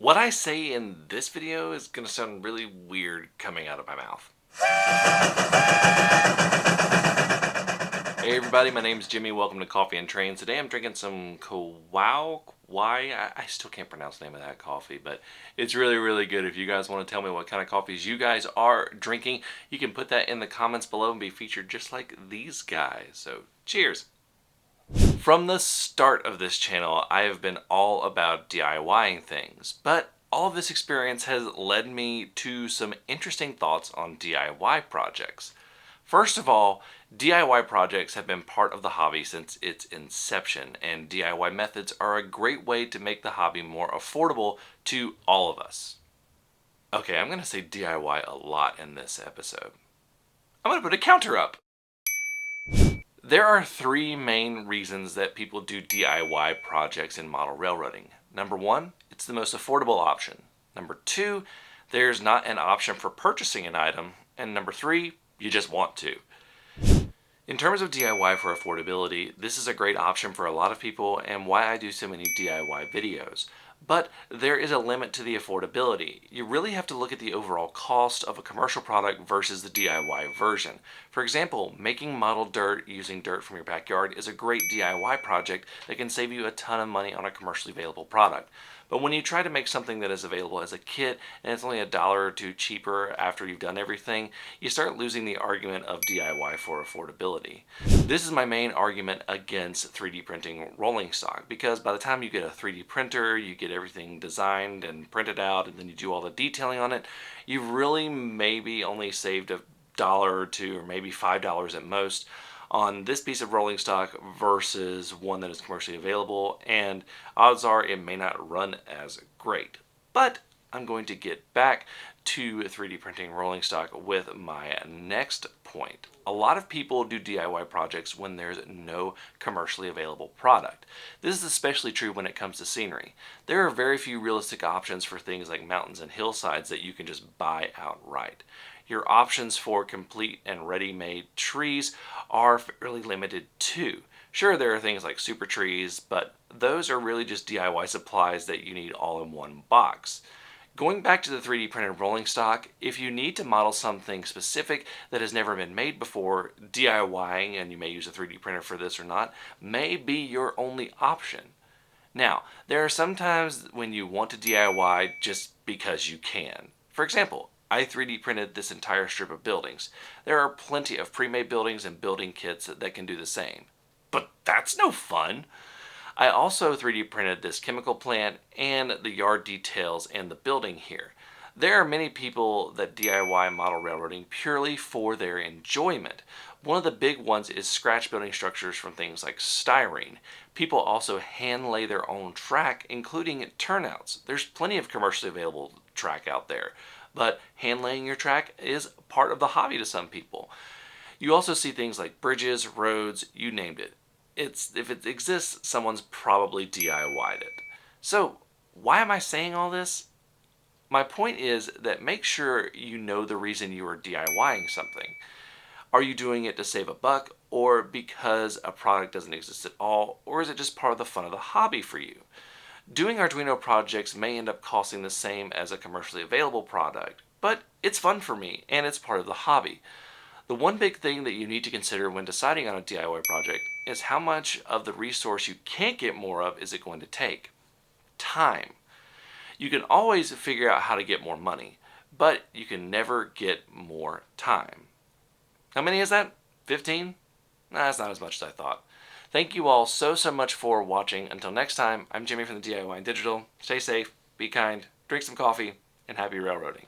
What I say in this video is going to sound really weird coming out of my mouth. Hey everybody, my name's Jimmy. Welcome to Coffee and Trains. Today I'm drinking some Kawau. I still can't pronounce the name of that coffee, but it's really good. If you guys want to tell me what kind of coffees you guys are drinking, you can put that in the comments below and be featured just like these guys. So cheers. From the start of this channel, I have been all about DIYing things, but all of this experience has led me to some interesting thoughts on DIY projects. First of all, DIY projects have been part of the hobby since its inception, and DIY methods are a great way to make the hobby more affordable to all of us. Okay, I'm going to say DIY a lot in this episode. I'm going to put a counter up. There are three main reasons that people do DIY projects in model railroading. Number one, it's the most affordable option. Number two, there's not an option for purchasing an item. And number three, you just want to. In terms of DIY for affordability, this is a great option for a lot of people and why I do so many DIY videos. But there is a limit to the affordability. You really have to look at the overall cost of a commercial product versus the DIY version. For example, making model dirt using dirt from your backyard is a great DIY project that can save you a ton of money on a commercially available product. But when you try to make something that is available as a kit and it's only $1 or $2 cheaper after you've done everything, you start losing the argument of DIY for affordability. This is my main argument against 3D printing rolling stock, because by the time you get a 3D printer, you get everything designed and printed out, and then you do all the detailing on it, you've really maybe only saved $1 or $2 or maybe $5 at most on this piece of rolling stock versus one that is commercially available, and odds are it may not run as great. But I'm going to get back to 3D printing rolling stock with my next point. A lot of people do DIY projects when there's no commercially available product. This is especially true when it comes to scenery. There are very few realistic options for things like mountains and hillsides that you can just buy outright. Your options for complete and ready-made trees are fairly limited too. Sure, there are things like super trees, but those are really just DIY supplies that you need all in one box. Going back to the 3D printed rolling stock, if you need to model something specific that has never been made before, DIYing, and you may use a 3D printer for this or not, may be your only option. Now, there are some times when you want to DIY just because you can. For example, I 3D printed this entire strip of buildings. There are plenty of pre-made buildings and building kits that can do the same. But that's no fun! I also 3D printed this chemical plant and the yard details and the building here. There are many people that DIY model railroading purely for their enjoyment. One of the big ones is scratch building structures from things like styrene. People also hand lay their own track, including turnouts. There's plenty of commercially available track out there, but hand laying your track is part of the hobby to some people. You also see things like bridges, roads, you named it. If it exists, someone's probably DIY'd it. So why am I saying all this? My point is that make sure you know the reason you are DIYing something. Are you doing it to save a buck, or because a product doesn't exist at all, or is it just part of the fun of the hobby for you? Doing Arduino projects may end up costing the same as a commercially available product, but it's fun for me and it's part of the hobby. The one big thing that you need to consider when deciding on a DIY project is how much of the resource you can't get more of is it going to take. Time. You can always figure out how to get more money, but you can never get more time. How many is that? 15? Nah, that's not as much as I thought. Thank you all so much for watching. Until next time, I'm Jimmy from the DIY and Digital. Stay safe, be kind, drink some coffee, and happy railroading.